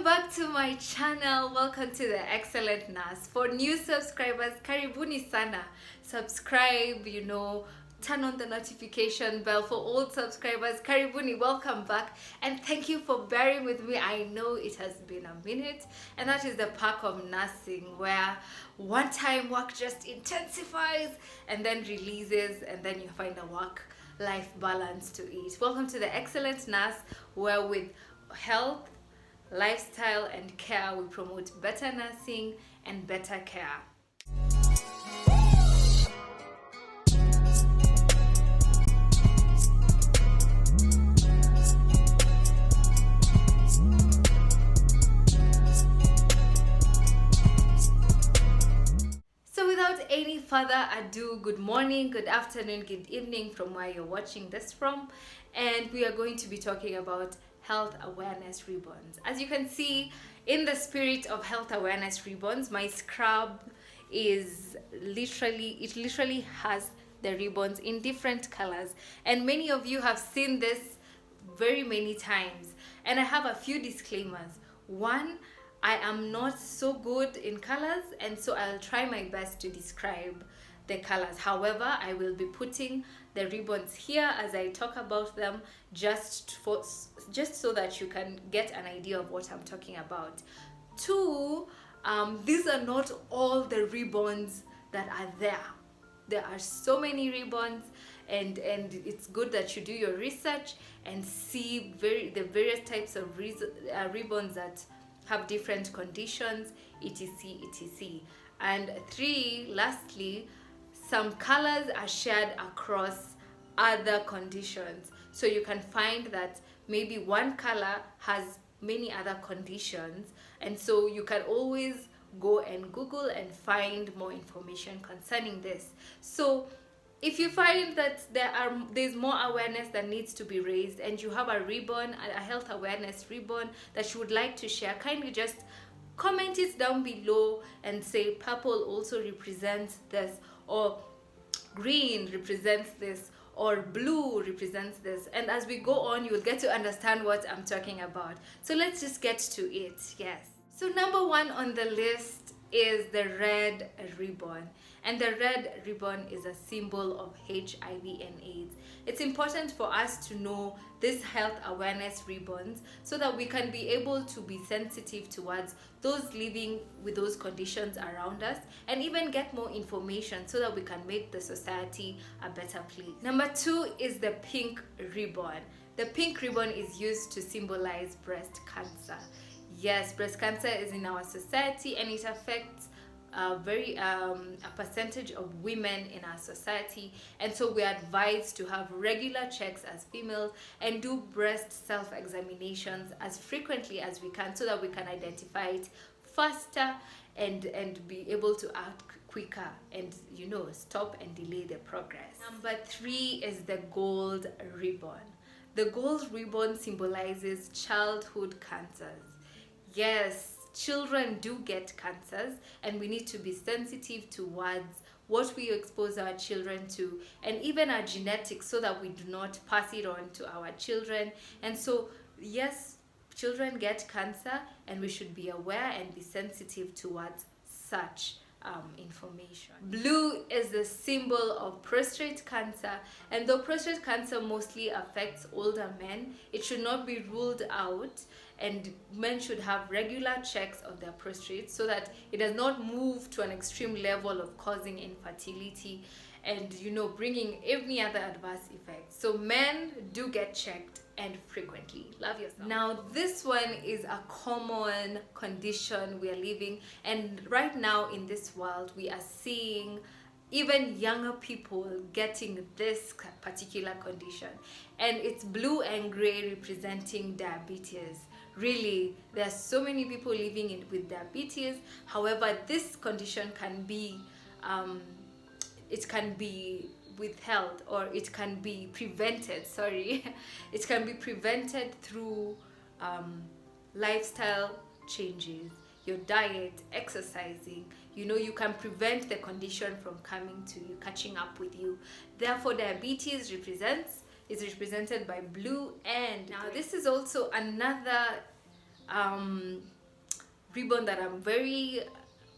back to my channel. Welcome to the Excellent Nurse. For new subscribers, Karibuni sana. Subscribe, turn on the notification bell. For old subscribers, Karibuni, welcome back. And thank you for bearing with me. I know it has been a minute. And that is the perk of nursing, where one time work just intensifies and then releases, and then you find a work-life balance to it. Welcome to the Excellent Nurse, where with health, lifestyle and care we promote better nursing and better care. So without any further ado, good morning, good afternoon, good evening from where you're watching this from, and we are going to be talking about health awareness ribbons. As you can see, in the spirit of health awareness ribbons, my scrub is literally has the ribbons in different colors, and many of you have seen this very many times. And I have a few disclaimers. One, I am not so good in colors, and so I'll try my best to describe the colors. However, I will be putting the ribbons here as I talk about them, just so that you can get an idea of what I'm talking about. Two, these are not all the ribbons that are there. There are so many ribbons, and it's good that you do your research and see the various types of ribbons that have different conditions, etc. And three, lastly, some colors are shared across other conditions. So you can find that maybe one color has many other conditions, and so you can always go and Google and find more information concerning this. So if you find that there's more awareness that needs to be raised, and you have a ribbon, a health awareness ribbon that you would like to share, kindly just comment it down below and say purple also represents this, or green represents this, or blue represents this. And as we go on, you'll get to understand what I'm talking about. So let's just get to it. Yes. So number one on the list is the red ribbon, and the red ribbon is a symbol of HIV and AIDS. It's important for us to know these health awareness ribbons so that we can be able to be sensitive towards those living with those conditions around us, and even get more information so that we can make the society a better place. Number two is the pink ribbon. The pink ribbon is used to symbolize breast cancer. Yes, breast cancer is in our society, and it affects a percentage of women in our society, and so we are advised to have regular checks as females and do breast self-examinations as frequently as we can, so that we can identify it faster and be able to act quicker and stop and delay the progress. Number three is the gold ribbon. The gold ribbon symbolizes childhood cancers. Yes, children do get cancers, and we need to be sensitive towards what we expose our children to, and even our genetics, so that we do not pass it on to our children. And so yes, children get cancer, and we should be aware and be sensitive towards such information. Blue is the symbol of prostate cancer, and though prostate cancer mostly affects older men, it should not be ruled out, and men should have regular checks of their prostate so that it does not move to an extreme level of causing infertility and bringing any other adverse effects. So men do get checked, and frequently. Love yourself. Now this one is a common condition we are living, and right now in this world we are seeing even younger people getting this particular condition, and it's blue and gray representing diabetes. Really, there are so many people living with diabetes. However, this condition can be withheld, or it can be prevented. It can be prevented through lifestyle changes, your diet, exercising. You can prevent the condition from coming to you, catching up with you. Therefore, diabetes is represented by blue and now this is also another ribbon that I'm very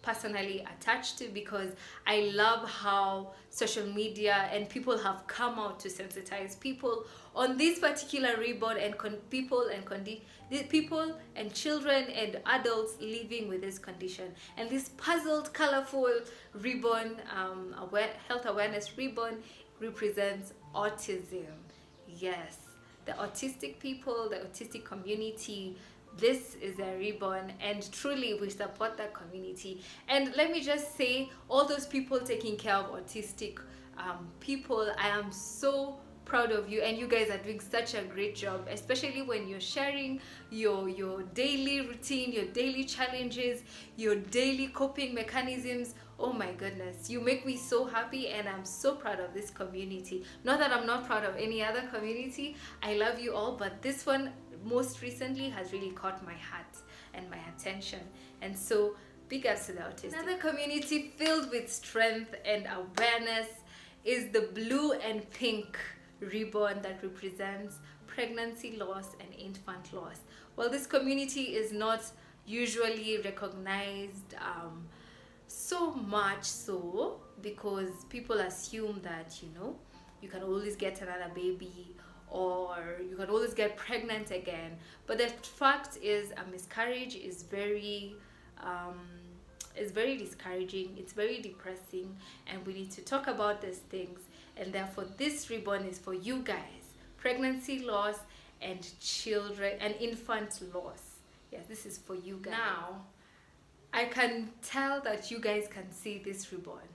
personally attached to, because I love how social media and people have come out to sensitize people on this particular ribbon, and people and children and adults living with this condition. And this puzzled, colorful ribbon, health awareness ribbon, represents autism. Yes, the autistic people, the autistic community, this is a ribbon, and truly we support that community. And let me just say, all those people taking care of autistic people, I am so proud of you, and you guys are doing such a great job, especially when you're sharing your daily routine, your daily challenges, your daily coping mechanisms. Oh my goodness, you make me so happy, and I'm so proud of this community. Not that I'm not proud of any other community, I love you all, but this one most recently has really caught my heart and my attention. And so big ups to the autistic. Another community filled with strength and awareness is the blue and pink ribbon that represents pregnancy loss and infant loss. Well, this community is not usually recognized so much so, because people assume that, you can always get another baby, or you can always get pregnant again. But the fact is, a miscarriage is very discouraging, it's very depressing, and we need to talk about these things. And therefore this ribbon is for you guys: pregnancy loss and children and infant loss. Yes, this is for you guys. Now I can tell that you guys can see this ribbon.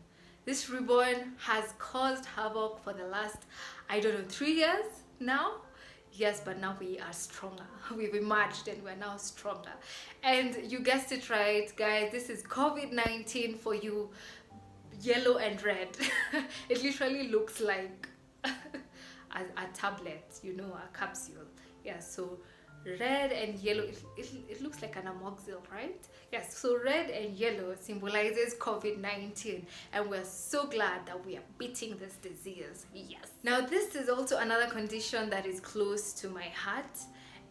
This ribbon has caused havoc for the last, 3 years now. Yes, but now we are stronger. We've emerged and we're now stronger. And you guessed it right, guys. This is COVID-19 for you, yellow and red. It literally looks like a tablet, a capsule. Yeah, so red and yellow, it looks like an amoxil, right? Yes, so red and yellow symbolizes COVID-19, and we're so glad that we are beating this disease. Yes. Now this is also another condition that is close to my heart,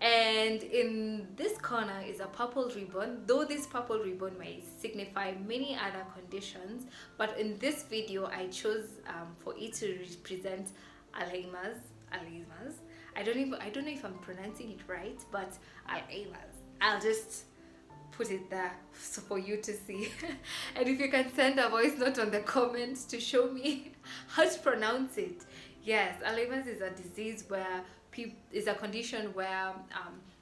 and in this corner is a purple ribbon, though this purple ribbon may signify many other conditions, but in this video I chose for it to represent Alzheimer's. I don't know if I'm pronouncing it right, but Alzheimer's. I'll just put it there for you to see. And if you can send a voice note on the comments to show me how to pronounce it. Yes, Alzheimer's is a disease where is a condition where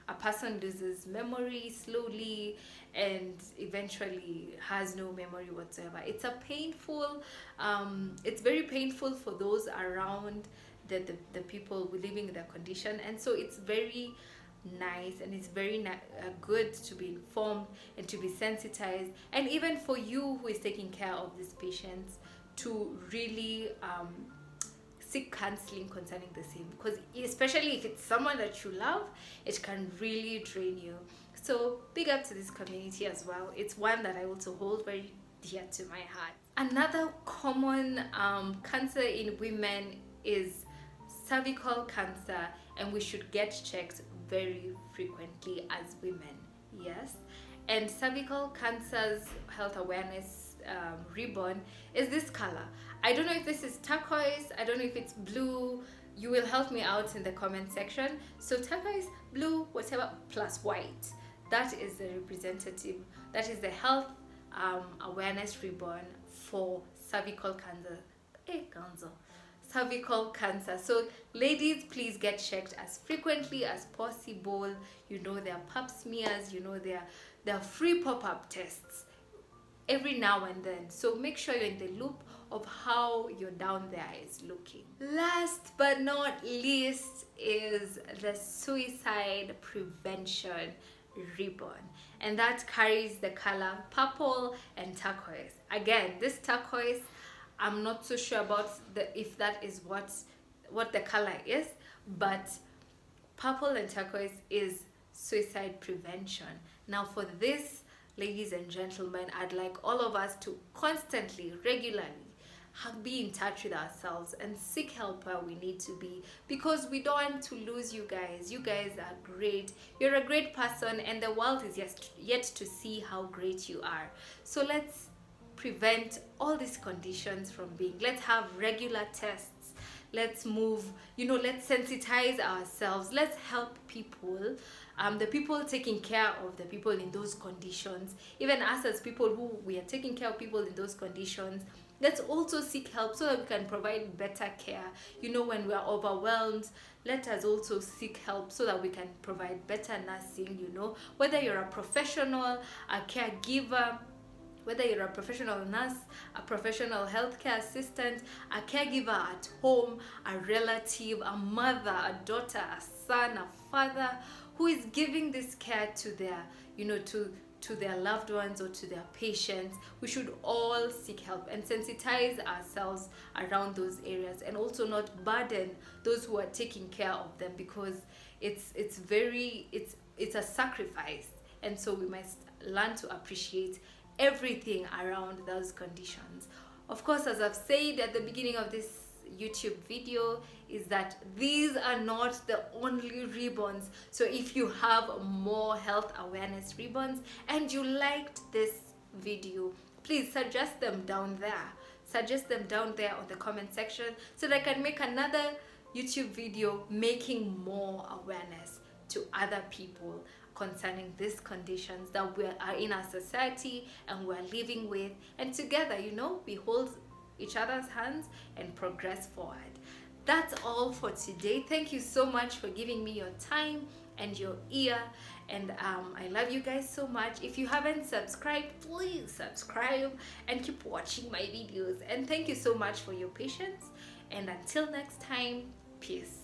a person loses memory slowly and eventually has no memory whatsoever. It's a painful, it's very painful for those around the people living in the condition, and so it's very nice and it's very good to be informed and to be sensitized, and even for you who is taking care of these patients to really seek counseling concerning the same, because especially if it's someone that you love, it can really drain you. So big up to this community as well. It's one that I also hold very dear to my heart. Another common cancer in women is cervical cancer, and we should get checked very frequently as women. Yes, and cervical cancer's health awareness ribbon is this color. I don't know if this is turquoise, I don't know if it's blue. You will help me out in the comment section. So turquoise, blue, whatever, plus white, that is the representative, that is the health awareness ribbon for cervical cancer. Cervical cancer. So ladies, please get checked as frequently as possible. There are pap smears, there are free pop-up tests every now and then. So make sure you're in the loop of how your down there is looking. Last but not least is the suicide prevention ribbon, and that carries the color purple and turquoise. Again, this turquoise, I'm not so sure about if that is what the color is, but purple and turquoise is suicide prevention. Now for this, ladies and gentlemen, I'd like all of us to constantly, regularly be in touch with ourselves and seek help where we need to be, because we don't want to lose you guys. You guys are great. You're a great person, and the world is yet to see how great you are. So let's prevent all these conditions from being. Let's have regular tests. Let's move, let's sensitize ourselves. Let's help people, the people taking care of the people in those conditions, even us as people who we are taking care of people in those conditions. Let's also seek help so that we can provide better care. When we are overwhelmed, let us also seek help so that we can provide better nursing. Whether you're a professional, a caregiver, whether you're a professional nurse, a professional healthcare assistant, a caregiver at home, a relative, a mother, a daughter, a son, a father who is giving this care to their, to their loved ones or to their patients, we should all seek help and sensitize ourselves around those areas, and also not burden those who are taking care of them, because it's a sacrifice, and so we must learn to appreciate everything around those conditions. Of course, as I've said at the beginning of this YouTube video, is that these are not the only ribbons. So if you have more health awareness ribbons and you liked this video, please suggest them down there. Suggest them down there on the comment section so that I can make another YouTube video making more awareness to other people concerning these conditions that we are in our society and we're living with, and together, we hold each other's hands and progress forward. That's all for today. Thank you so much for giving me your time and your ear, and I love you guys so much. If you haven't subscribed, please subscribe and keep watching my videos, and thank you so much for your patience, and until next time, peace.